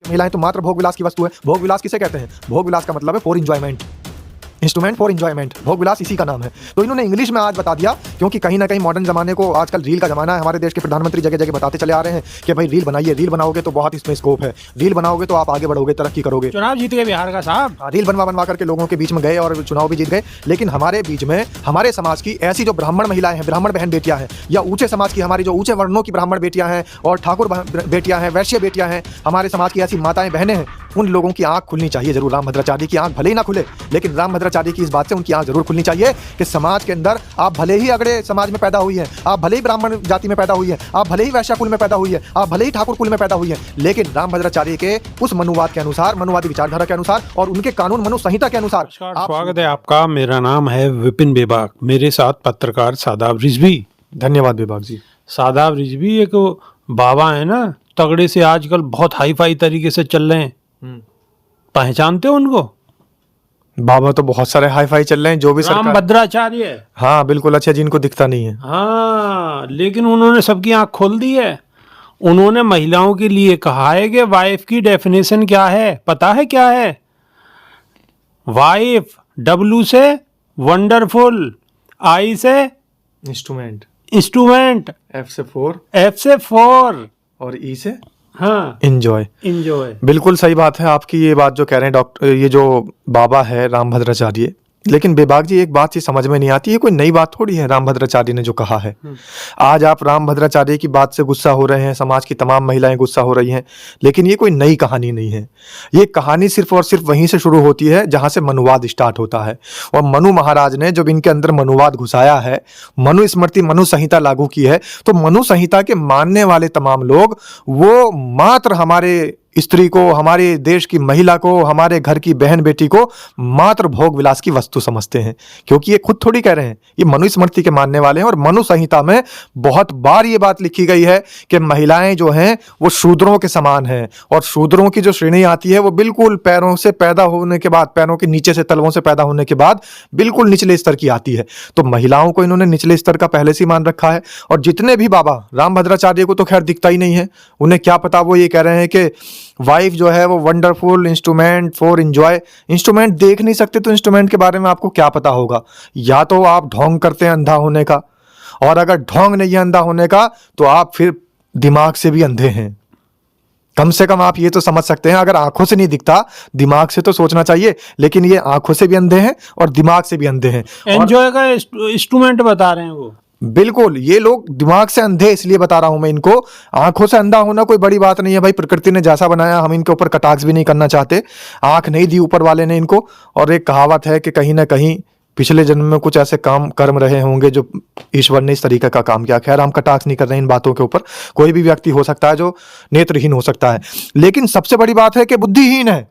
महिलाएं तो मात्र भोग विलास की वस्तु है। भोग विलास किसे कहते हैं? भोग विलास का मतलब है for enjoyment, instrument for enjoyment. भोग विलास इसी का नाम है। तो इन्होंने इंग्लिश में आज बता दिया, क्योंकि कहीं ना कहीं मॉडर्न जमाने को, आजकल रील का जमाना है। हमारे देश के प्रधानमंत्री जगह जगह बताते चले आ रहे हैं कि भाई रील बनाइए, रील बनाओगे तो बहुत इसमें स्कोप है, रील बनाओगे तो आप आगे बढ़ोगे, तरक्की करोगे। चुनाव जीत गए बिहार का साहब। रील बनवा करके लोगों के बीच में गए और चुनाव भी जीत गए। लेकिन हमारे बीच में, हमारे समाज की ऐसी जो ब्राह्मण महिलाएं हैं, ब्राह्मण बहन बेटियां हैं, या ऊंचे समाज की हमारी जो ऊंचे वर्णों की ब्राह्मण बेटियां हैं और ठाकुर बेटियां हैं, वैश्य बेटियां हैं, हमारे समाज की ऐसी माताएं बहनें हैं, उन लोगों की आंख खुलनी चाहिए जरूर। रामभद्राचार्य की आंख भले ही ना खुले, लेकिन रामभद्राचार्य की इस बात से उनकी आंख जरूर खुलनी चाहिए कि समाज के अंदर आप भले ही अगड़े समाज में पैदा हुई हैं, आप भले ही ब्राह्मण जाति में पैदा हुई हैं, आप भले ही वैश्य कुल में पैदा हुई हैं, आप भले ही ठाकुर कुल में पैदा हुई हैं, लेकिन रामभद्राचार्य के उस मनुवाद के अनुसार, मनुवादी विचारधारा के अनुसार और उनके कानून मनु संहिता के अनुसार। स्वागत है आपका। मेरा नाम है विपिन बेबाक, मेरे साथ पत्रकार शादाब रिजवी। धन्यवाद बेबाक जी। शादाब रिजवी एक बाबा है ना, तगड़े से आजकल बहुत हाई फाई तरीके से चल रहे हैं। पहचानते हो उनको? बाबा तो बहुत सारे हाई फाई चल रहे हैं, जो भी रामभद्राचार्य। हाँ बिल्कुल, अच्छा जिनको दिखता नहीं है। हाँ, लेकिन उन्होंने सबकी आंख खोल दी है। उन्होंने महिलाओं के लिए कहा है कि वाइफ की डेफिनेशन क्या है, पता है क्या है? वाइफ डब्ल्यू से वंडरफुल, आई से इंस्ट्रूमेंट, इंस्ट्रूमेंट, एफ से फोर, एफ से फोर और ई से हाँ एंजॉय। इंजॉय। बिल्कुल सही बात है आपकी ये बात जो कह रहे हैं डॉक्टर, ये जो बाबा है रामभद्राचार्य। लेकिन बेबाक जी एक बात ये समझ में नहीं आती, ये कोई नई बात थोड़ी है रामभद्राचार्य ने जो कहा है। आज आप रामभद्राचार्य की बात से गुस्सा हो रहे हैं, समाज की तमाम महिलाएं गुस्सा हो रही हैं, लेकिन ये कोई नई कहानी नहीं है। ये कहानी सिर्फ और सिर्फ वहीं से शुरू होती है जहां से मनुवाद स्टार्ट होता है। और मनु महाराज ने जब इनके अंदर मनुवाद घुसाया है, मनु स्मृति, मनु संहिता लागू की है, तो मनु संहिता के मानने वाले तमाम लोग वो मात्र हमारे स्त्री को, हमारे देश की महिला को, हमारे घर की बहन बेटी को मात्र भोग विलास की वस्तु समझते हैं। क्योंकि ये खुद थोड़ी कह रहे हैं, ये मनुस्मृति के मानने वाले हैं। और मनु संहिता में बहुत बार ये बात लिखी गई है कि महिलाएं जो हैं वो शूद्रों के समान हैं, और शूद्रों की जो श्रेणी आती है वो बिल्कुल पैरों से पैदा होने के बाद, पैरों के नीचे से, तलवों से पैदा होने के बाद बिल्कुल निचले स्तर की आती है। तो महिलाओं को इन्होंने निचले स्तर का पहले से ही मान रखा है। और जितने भी बाबा, रामभद्राचार्य को तो खैर दिखता ही नहीं है, उन्हें क्या पता, वो ये कह रहे हैं कि वाइफ जो है वो wonderful, instrument for enjoy. Instrument देख नहीं सकते तो इंस्ट्रूमेंट के बारे में आपको क्या पता होगा? या तो आप ढोंग करते हैं अंधा होने का, और अगर ढोंग नहीं है अंधा होने का तो आप फिर दिमाग से भी अंधे हैं। कम से कम आप ये तो समझ सकते हैं, अगर आंखों से नहीं दिखता, दिमाग से तो सोचना चाहिए। लेकिन ये आंखों से भी अंधे हैं और दिमाग से भी अंधे हैं। एंजॉय का इंस्ट्रूमेंट बता रहे हैं वो। बिल्कुल, ये लोग दिमाग से अंधे इसलिए बता रहा हूं मैं इनको। आंखों से अंधा होना कोई बड़ी बात नहीं है भाई, प्रकृति ने जैसा बनाया, हम इनके ऊपर कटाक्ष भी नहीं करना चाहते। आंख नहीं दी ऊपर वाले ने इनको। और एक कहावत है कि कहीं ना कहीं पिछले जन्म में कुछ ऐसे काम कर्म रहे होंगे जो ईश्वर ने इस तरीके का काम किया। खैर हम कटाक्ष नहीं कर रहे हैं इन बातों के ऊपर, कोई भी व्यक्ति हो सकता है जो नेत्रहीन हो सकता है। लेकिन सबसे बड़ी बात है कि बुद्धिहीन है।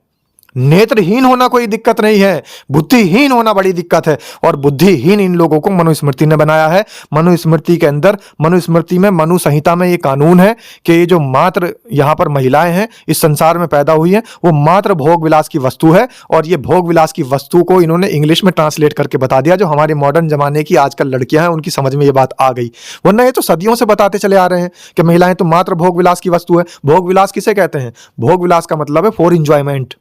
नेत्रहीन होना कोई दिक्कत नहीं है, बुद्धिहीन होना बड़ी दिक्कत है। और बुद्धिहीन इन लोगों को मनुस्मृति ने बनाया है। मनुस्मृति के अंदर, मनुस्मृति में, मनु संहिता में ये कानून है कि ये जो मात्र यहाँ पर महिलाएं हैं, इस संसार में पैदा हुई हैं, वो मात्र भोग विलास की वस्तु है। और ये भोग विलास की वस्तु को इन्होंने इंग्लिश में ट्रांसलेट करके बता दिया। जो हमारे मॉडर्न जमाने की आजकल लड़कियां हैं, उनकी समझ में ये बात आ गई, वरना ये तो सदियों से बताते चले आ रहे हैं कि महिलाएं तो मात्र भोग विलास की वस्तु है। भोग विलास किसे कहते हैं? भोग विलास का मतलब है for enjoyment,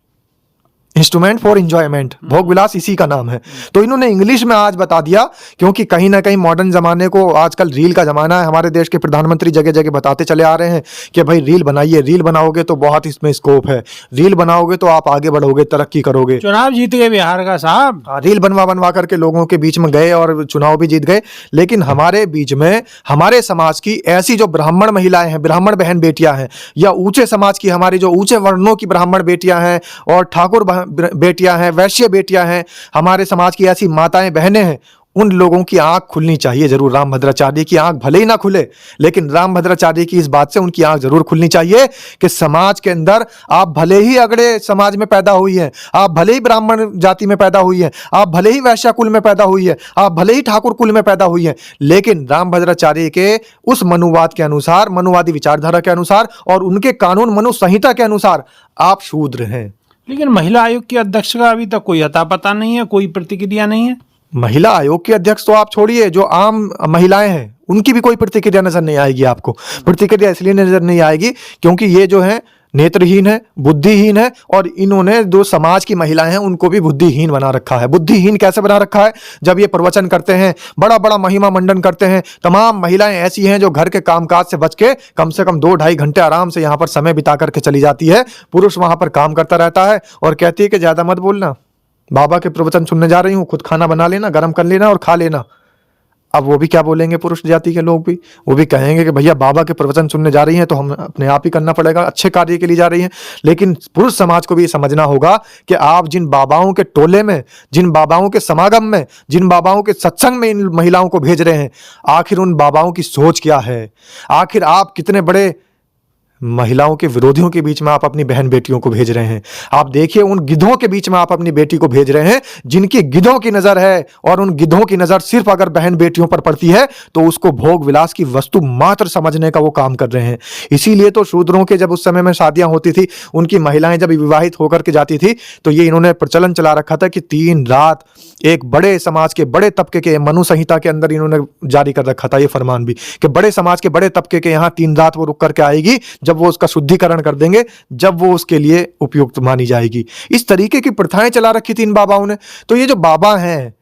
instrument for enjoyment. भोग विलास इसी का नाम है। तो इन्होंने इंग्लिश में आज बता दिया, क्योंकि कहीं ना कहीं मॉडर्न जमाने को, आजकल रील का जमाना है। हमारे देश के प्रधानमंत्री जगह जगह बताते चले आ रहे हैं कि भाई रील बनाइए, रील बनाओगे तो बहुत इसमें स्कोप है, रील बनाओगे तो आप आगे बढ़ोगे, तरक्की करोगे। चुनाव जीत गए बिहार का साहब। रील बनवा करके लोगों के बीच में गए और चुनाव भी जीत गए। लेकिन हमारे बीच में, हमारे समाज की ऐसी जो ब्राह्मण महिलाएं हैं, ब्राह्मण बहन बेटियां हैं, या ऊंचे समाज की हमारी जो ऊंचे वर्णों की ब्राह्मण बेटियां हैं और ठाकुर बेटियां हैं, वैश्य बेटियां हैं, हमारे समाज की ऐसी माताएं बहनें हैं, उन लोगों की आंख खुलनी चाहिए जरूर। रामभद्राचार्य की आंख भले ही ना खुले, लेकिन रामभद्राचार्य की इस बात से उनकी आंख जरूर खुलनी चाहिए कि समाज के अंदर आप भले ही अगड़े समाज में पैदा हुई हैं, आप भले ही ब्राह्मण जाति में पैदा हुई हैं, आप भले ही वैश्य कुल में पैदा हुई है, आप भले ही ठाकुर कुल में पैदा हुई हैं, लेकिन रामभद्राचार्य के उस मनुवाद के अनुसार, मनुवादी विचारधारा के अनुसार और उनके कानून मनु संहिता के अनुसार आप शूद्र हैं। लेकिन महिला आयोग की अध्यक्ष का अभी तक कोई अता पता नहीं है, कोई प्रतिक्रिया नहीं है। महिला आयोग के अध्यक्ष तो आप छोड़िए, जो आम महिलाएं हैं उनकी भी कोई प्रतिक्रिया नजर नहीं आएगी आपको। प्रतिक्रिया इसलिए नजर नहीं आएगी क्योंकि ये जो है नेत्रहीन है, बुद्धिहीन है, और इन्होंने जो समाज की महिलाएं हैं उनको भी बुद्धिहीन बना रखा है। बुद्धिहीन कैसे बना रखा है? जब ये प्रवचन करते हैं, बड़ा बड़ा महिमा मंडन करते हैं, तमाम महिलाएं ऐसी हैं जो घर के कामकाज से बच के कम से कम 2-2.5 घंटे आराम से यहाँ पर समय बिता करके चली जाती है। पुरुष वहां पर काम करता रहता है और कहती है कि ज्यादा मत बोलना, बाबा के प्रवचन सुनने जा रही हूँ, खुद खाना बना लेना, गर्म कर लेना और खा लेना। अब वो भी क्या बोलेंगे, पुरुष जाति के लोग भी वो भी कहेंगे कि भैया बाबा के प्रवचन सुनने जा रही हैं तो हम अपने आप ही करना पड़ेगा, अच्छे कार्य के लिए जा रही हैं। लेकिन पुरुष समाज को भी ये समझना होगा कि आप जिन बाबाओं के टोले में, जिन बाबाओं के समागम में, जिन बाबाओं के सत्संग में इन महिलाओं को भेज रहे हैं, आखिर उन बाबाओं की सोच क्या है? आखिर आप कितने बड़े महिलाओं के विरोधियों के बीच में आप अपनी बहन बेटियों को भेज रहे हैं। आप देखिए उन गिद्धों के बीच में आप अपनी बेटी को भेज रहे हैं जिनकी गिद्धों की नजर है, और उन गिद्धों की नजर सिर्फ अगर बहन बेटियों पर पड़ती है तो उसको भोग विलास की वस्तु मात्र समझने का वो काम कर रहे हैं। इसीलिए तो शूद्रों के जब उस समय में शादियां होती थी, उनकी महिलाएं जब विवाहित होकर के जाती थी तो ये इन्होंने प्रचलन चला रखा था कि 3 रात एक बड़े समाज के बड़े तबके के, मनु संहिता के अंदर इन्होंने जारी कर रखा था ये फरमान भी, कि बड़े समाज के बड़े तबके के यहाँ 3 रात वो रुक करके आएगी, जब वो उसका शुद्धिकरण कर देंगे, जब वो उसके लिए उपयुक्त मानी जाएगी। इस तरीके की प्रथाएं चला रखी थी इन बाबाओं ने। तो ये जो बाबा हैं,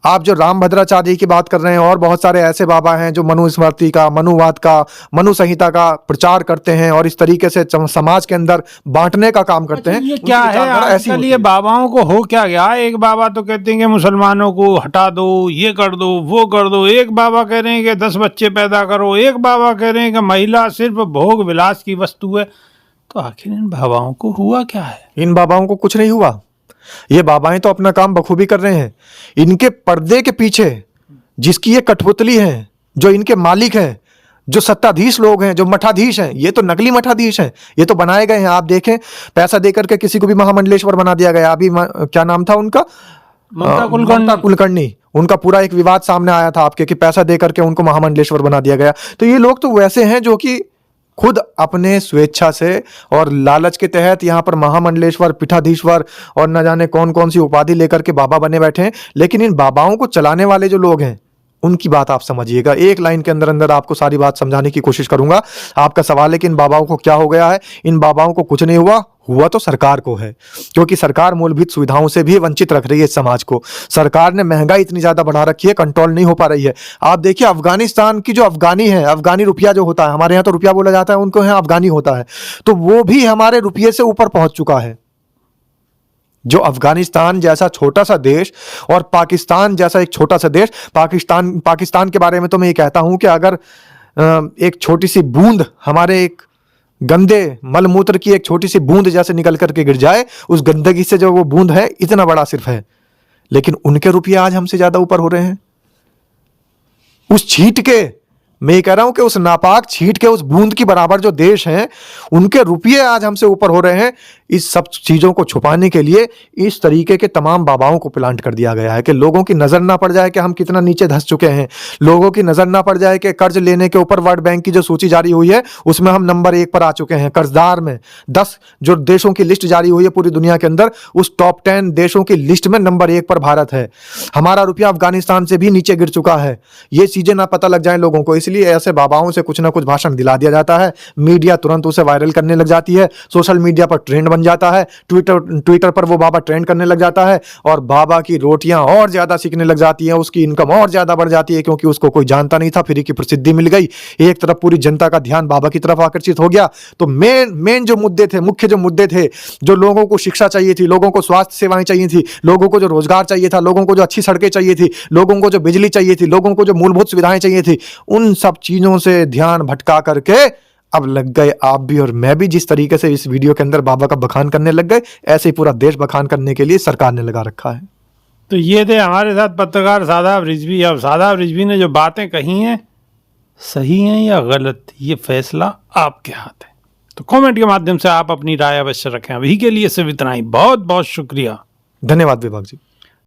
आप जो रामभद्राचार्य की बात कर रहे हैं, और बहुत सारे ऐसे बाबा हैं जो मनुस्मृति का, मनुवाद का, मनु संहिता का प्रचार करते हैं और इस तरीके से समाज के अंदर बांटने का काम करते हैं। ये क्या है आजकल, ये बाबाओं को हो क्या गया? एक बाबा तो कहते हैं कि मुसलमानों को हटा दो, ये कर दो, वो कर दो। एक बाबा कह रहे हैं कि 10 बच्चे पैदा करो। एक बाबा कह रहे हैं कि महिला सिर्फ भोग विलास की वस्तु है। तो आखिर इन बाबाओं को हुआ क्या है? इन बाबाओं को कुछ नहीं हुआ। ये बाबाएं तो अपना काम बखूबी कर रहे हैं। इनके पर्दे के पीछे जिसकी ये कठपुतली हैं, जो इनके मालिक हैं, जो सत्ताधीश लोग हैं, जो मठाधीश हैं, ये तो नकली मठाधीश हैं, ये तो बनाए गए हैं। आप देखें, पैसा देकर के किसी को भी महामंडलेश्वर बना दिया गया। अभी क्या नाम था उनका, ममता कुलकर्णी, उनका पूरा एक विवाद सामने आया था आपके कि पैसा देकर के उनको महामंडलेश्वर बना दिया गया। तो ये लोग तो वैसे हैं जो कि खुद अपने स्वेच्छा से और लालच के तहत यहाँ पर महामंडलेश्वर, पीठाधीश्वर और न जाने कौन कौन सी उपाधि लेकर के बाबा बने बैठे हैं। लेकिन इन बाबाओं को चलाने वाले जो लोग हैं उनकी बात आप समझिएगा। एक लाइन के अंदर अंदर आपको सारी बात समझाने की कोशिश करूंगा। आपका सवाल है कि इन बाबाओं को क्या हो गया है? इन बाबाओं को कुछ नहीं हुआ, हुआ तो सरकार को है, क्योंकि सरकार मूलभूत सुविधाओं से भी वंचित रख रही है इस समाज को। सरकार ने महंगाई इतनी ज्यादा बढ़ा रखी है, कंट्रोल नहीं हो पा रही है। आप देखिए अफगानिस्तान की जो अफगानी है, अफगानी रुपया जो होता है, हमारे यहाँ तो रुपया बोला जाता है, उनको यहाँ अफगानी होता है, तो वो भी हमारे रुपये से ऊपर पहुंच चुका है। जो अफगानिस्तान जैसा छोटा सा देश और पाकिस्तान जैसा एक छोटा सा देश, पाकिस्तान के बारे में तो मैं ये कहता हूं कि अगर एक छोटी सी बूंद हमारे एक गंदे मलमूत्र की एक छोटी सी बूंद जैसे निकल करके गिर जाए, उस गंदगी से जो वो बूंद है इतना बड़ा सिर्फ है, लेकिन उनके रुपये आज हमसे ज्यादा ऊपर हो रहे हैं। उस छींट के, मैं ये कह रहा हूं कि उस नापाक छींट के उस बूंद की बराबर जो देश हैं, उनके रुपये आज हमसे ऊपर हो रहे हैं। इस सब चीजों को छुपाने के लिए इस तरीके के तमाम बाबाओं को प्लांट कर दिया गया है कि लोगों की नजर ना पड़ जाए कि हम कितना नीचे धंस चुके हैं, लोगों की नजर ना पड़ जाए कि कर्ज लेने के ऊपर वर्ल्ड बैंक की जो सूची जारी हुई है उसमें हम नंबर 1 पर आ चुके हैं। कर्जदार में 10 जो देशों की लिस्ट जारी हुई है पूरी दुनिया के अंदर, उस टॉप 10 देशों की लिस्ट में नंबर 1 पर भारत है। हमारा रुपया अफगानिस्तान से भी नीचे गिर चुका है। ये चीजें ना पता लग जाए लोगों को, इसलिए ऐसे बाबाओं से कुछ ना कुछ भाषण दिला दिया जाता है, मीडिया तुरंत उसे वायरल करने लग जाती है, सोशल मीडिया पर ट्रेंड बन जाता है, ट्विटर पर वो बाबा ट्रेंड करने लग जाता है और बाबा की रोटियां और ज्यादा सीखने लग जाती हैं, उसकी इनकम और ज्यादा बढ़ जाती है, क्योंकि उसको कोई जानता नहीं था, फ्री की प्रसिद्धि मिल गई। एक तरफ पूरी जनता का ध्यान बाबा की तरफ आकर्षित हो गया। तो मेन जो मुद्दे थे, मुख्य जो मुद्दे थे, जो लोगों को शिक्षा चाहिए थी, लोगों को स्वास्थ्य सेवाएं चाहिए थी, लोगों को जो रोजगार चाहिए था, लोगों को जो अच्छी सड़कें चाहिए थी, लोगों को जो बिजली चाहिए थी, लोगों को जो मूलभूत सुविधाएं चाहिए थी, उन सब चीजों से ध्यान भटका करके अब लग गए आप भी और मैं भी, जिस तरीके से इस वीडियो के अंदर बाबा का बखान करने लग गए, ऐसे ही पूरा देश बखान करने के लिए सरकार ने लगा रखा है। तो ये थे हमारे साथ पत्रकार शादाब रिजवी। अब शादाब रिजवी ने जो बातें कही हैं सही हैं या गलत, ये फैसला आपके हाथ है। तो कमेंट के माध्यम से आप अपनी राय अवश्य रखें। अभी के लिए सिर्फ इतना ही। बहुत बहुत शुक्रिया। धन्यवाद विभाग जी।